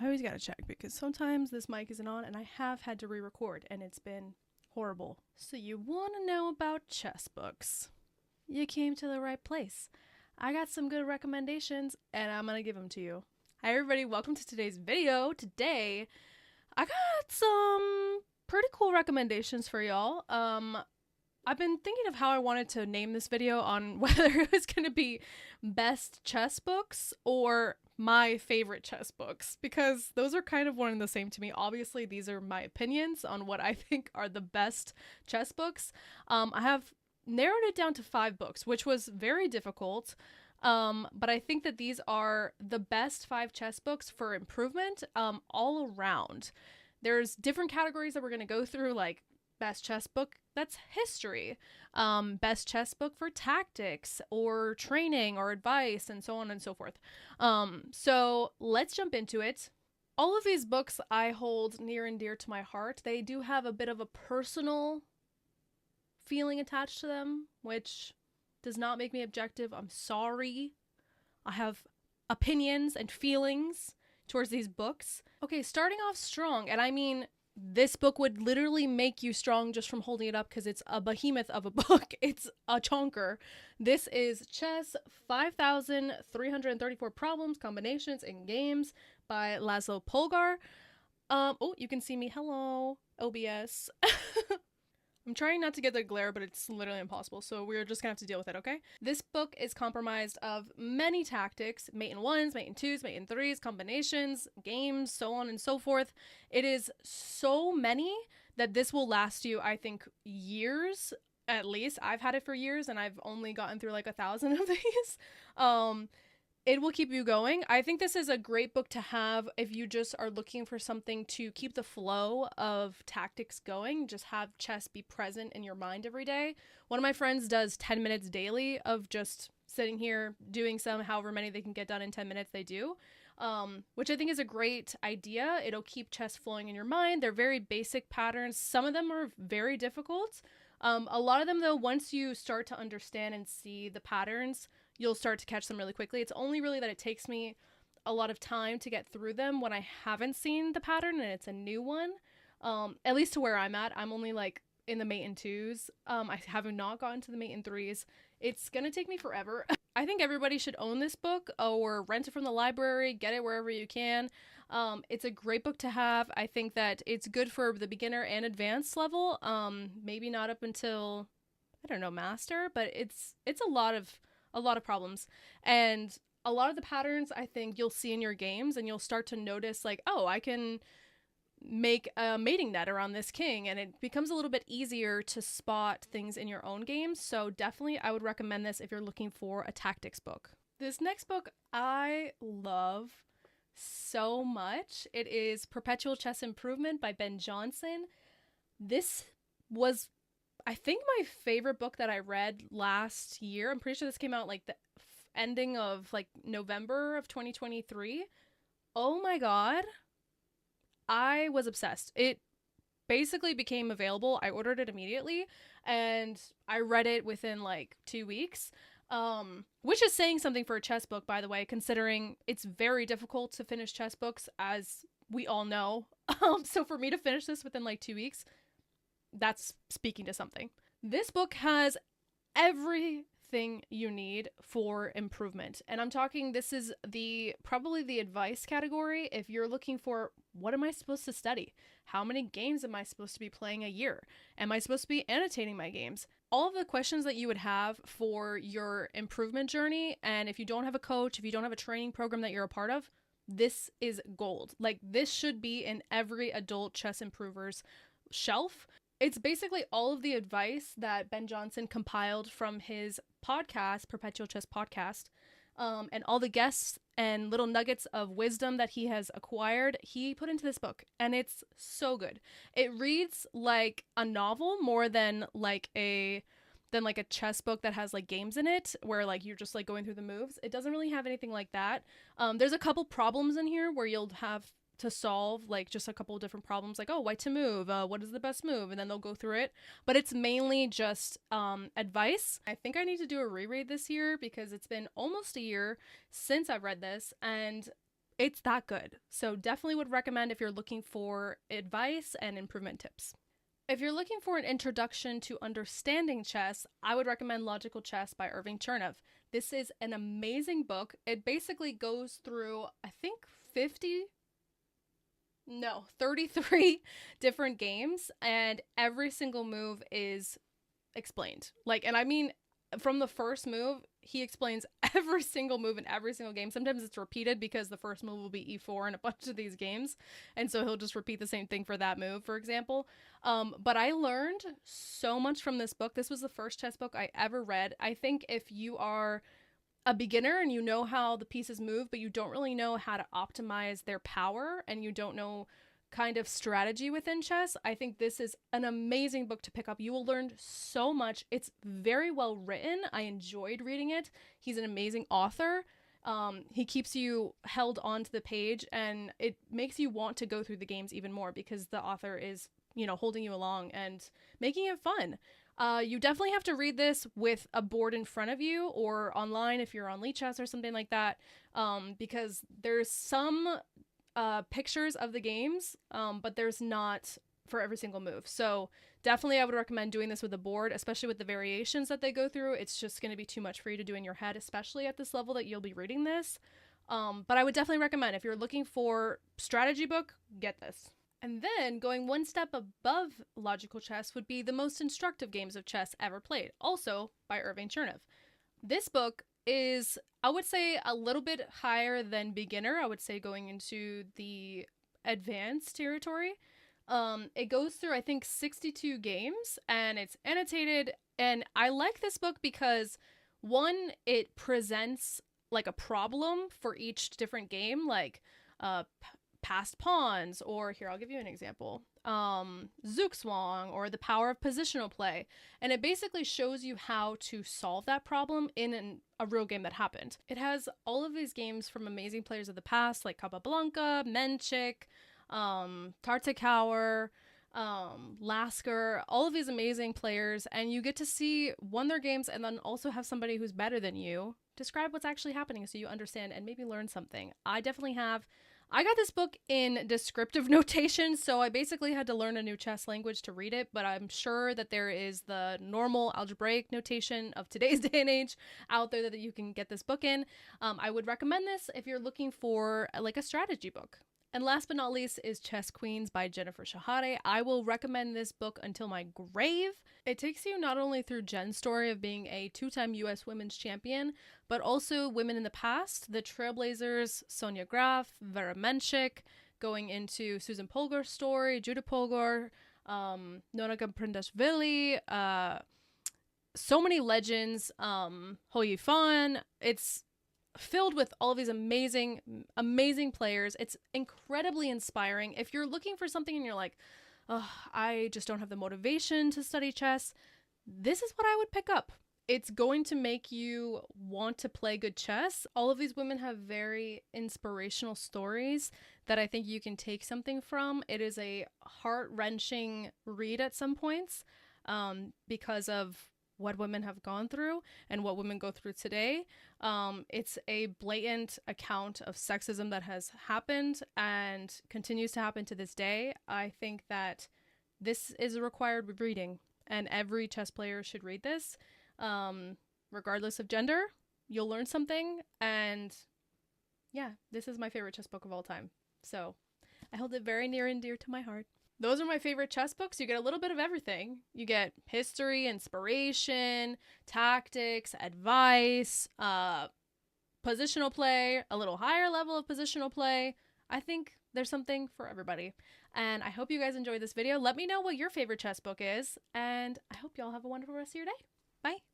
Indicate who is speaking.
Speaker 1: I always gotta check because sometimes this mic isn't on and I have had to re-record and it's been horrible. So you want to know about chess books? You came to the right place. I got some good recommendations and I'm gonna give them to you. Hi everybody, welcome to today's video. Today, I got some pretty cool recommendations for y'all. I've been thinking of how I wanted to name this video on whether it was going to be best chess books or my favorite chess books, because those are kind of one and the same to me. Obviously, these are my opinions on what I think are the best chess books. I have narrowed it down to 5 books, which was very difficult. But I think that these are the best 5 chess books for improvement all around. There's different categories that we're going to go through, like best chess book that's history, best chess book for tactics or training or advice, and so on and so forth. So let's jump into it. All of these books I hold near and dear to my heart. They do have a bit of a personal feeling attached to them, which does not make me objective. I'm sorry. I have opinions and feelings towards these books. Okay, starting off strong, and I mean, this book would literally make you strong just from holding it up because it's a behemoth of a book. It's a chonker. This is Chess 5,334 Problems, Combinations, and Games by Laszlo Polgar. Oh, you can see me. Hello, OBS. I'm trying not to get the glare, but it's literally impossible, so we're just gonna have to deal with it, okay? This book is comprised of many tactics, mate in 1s, mate in 2s, mate in 3s, combinations, games, so on and so forth. It is so many that this will last you, I think, years, at least. I've had it for years, and I've only gotten through like 1,000 of these. It will keep you going. I think this is a great book to have if you just are looking for something to keep the flow of tactics going. Just have chess be present in your mind every day. One of my friends does 10 minutes daily of just sitting here doing some, however many they can get done in 10 minutes they do, which I think is a great idea. It'll keep chess flowing in your mind. They're very basic patterns. Some of them are very difficult. A lot of them, though, once you start to understand and see the patterns, you'll start to catch them really quickly. It's only really that it takes me a lot of time to get through them when I haven't seen the pattern and it's a new one. At least to where I'm at. I'm only like in the mate in 2s. I have not gotten to the mate in 3s. It's gonna take me forever. I think everybody should own this book or rent it from the library, get it wherever you can. It's a great book to have. I think that it's good for the beginner and advanced level. Maybe not up until, I don't know, master, but it's a lot of problems, and a lot of the patterns I think you'll see in your games, and you'll start to notice like, oh, I can make a mating net around this king, and it becomes a little bit easier to spot things in your own games. So definitely I would recommend this if you're looking for a tactics book. This next book I love so much. It is Perpetual Chess Improvement by Ben Johnson. This was, I think, my favorite book that I read last year. I'm pretty sure this came out like the ending of like November of 2023. Oh my god. I was obsessed. It basically became available. I ordered it immediately and I read it within like 2 weeks. Which is saying something for a chess book, by the way, considering it's very difficult to finish chess books, as we all know. So for me to finish this within like 2 weeks, that's speaking to something. This book has everything you need for improvement. And I'm talking, this is probably the advice category. If you're looking for, what am I supposed to study? How many games am I supposed to be playing a year? Am I supposed to be annotating my games? All of the questions that you would have for your improvement journey. And if you don't have a coach, if you don't have a training program that you're a part of, this is gold. Like, this should be in every adult chess improver's shelf. It's basically all of the advice that Ben Johnson compiled from his podcast, Perpetual Chess Podcast, and all the guests and little nuggets of wisdom that he has acquired, he put into this book, and it's so good. It reads like a novel more than like a chess book that has like games in it where like you're just like going through the moves. It doesn't really have anything like that. There's a couple problems in here where you'll have to solve like just a couple of different problems, like, oh, white to move, what is the best move, and then they'll go through it, but it's mainly just advice. I think I need to do a reread this year because it's been almost a year since I've read this, and It's that good. So definitely would recommend if you're looking for advice and improvement tips. If you're looking for an introduction to understanding chess, I would recommend Logical Chess by Irving Chernev. This is an amazing book. It basically goes through, I think, 33 different games, and every single move is explained. Like, and I mean, from the first move, he explains every single move in every single game. Sometimes it's repeated because the first move will be e4 in a bunch of these games, and so he'll just repeat the same thing for that move, for example. But I learned so much from this book. This was the first chess book I ever read. I think if you are a beginner and you know how the pieces move, but you don't really know how to optimize their power, and you don't know kind of strategy within chess, I think this is an amazing book to pick up. You will learn so much. It's very well written. I enjoyed reading it. He's an amazing author. He keeps you held onto the page, and it makes you want to go through the games even more because the author is, you know, holding you along and making it fun. You definitely have to read this with a board in front of you or online if you're on Lichess or something like that, because there's some pictures of the games, but there's not for every single move. So definitely I would recommend doing this with a board, especially with the variations that they go through. It's just going to be too much for you to do in your head, especially at this level that you'll be reading this. But I would definitely recommend, if you're looking for strategy book, get this. And then going one step above Logical Chess would be The Most Instructive Games of Chess Ever Played, also by Irving Chernev. This book is, I would say, a little bit higher than beginner. I would say going into the advanced territory. It goes through, I think, 62 games, and it's annotated. And I like this book because, one, it presents like a problem for each different game, like passed pawns, or here, I'll give you an example. Zugzwang, or the power of positional play. And it basically shows you how to solve that problem in a real game that happened. It has all of these games from amazing players of the past, like Capablanca, Menchik, Tartakower, Lasker, all of these amazing players, and you get to see their games and then also have somebody who's better than you describe what's actually happening so you understand and maybe learn something. I definitely have. I got this book in descriptive notation, so I basically had to learn a new chess language to read it, but I'm sure that there is the normal algebraic notation of today's day and age out there that you can get this book in. I would recommend this if you're looking for like a strategy book. And last but not least is Chess Queens by Jennifer Shahade. I will recommend this book until my grave. It takes you not only through Jen's story of being a two-time US women's champion, but also women in the past, the trailblazers, Sonia Graf, Vera Menchik, going into Susan Polgar's story, Judah Polgar, Nona Prindashvili, so many legends, Ho Yifan. It's filled with all of these amazing players. It's incredibly inspiring. If you're looking for something and you're like, oh, I just don't have the motivation to study chess, this is what I would pick up. It's going to make you want to play good chess. All of these women have very inspirational stories that I think you can take something from. It is a heart-wrenching read at some points, because of what women have gone through and what women go through today. It's a blatant account of sexism that has happened and continues to happen to this day. I think that this is a required reading, and every chess player should read this. Regardless of gender, you'll learn something, and yeah, this is my favorite chess book of all time. So I hold it very near and dear to my heart. Those are my favorite chess books. You get a little bit of everything. You get history, inspiration, tactics, advice, positional play, a little higher level of positional play. I think there's something for everybody. And I hope you guys enjoyed this video. Let me know what your favorite chess book is, and I hope y'all have a wonderful rest of your day. Bye!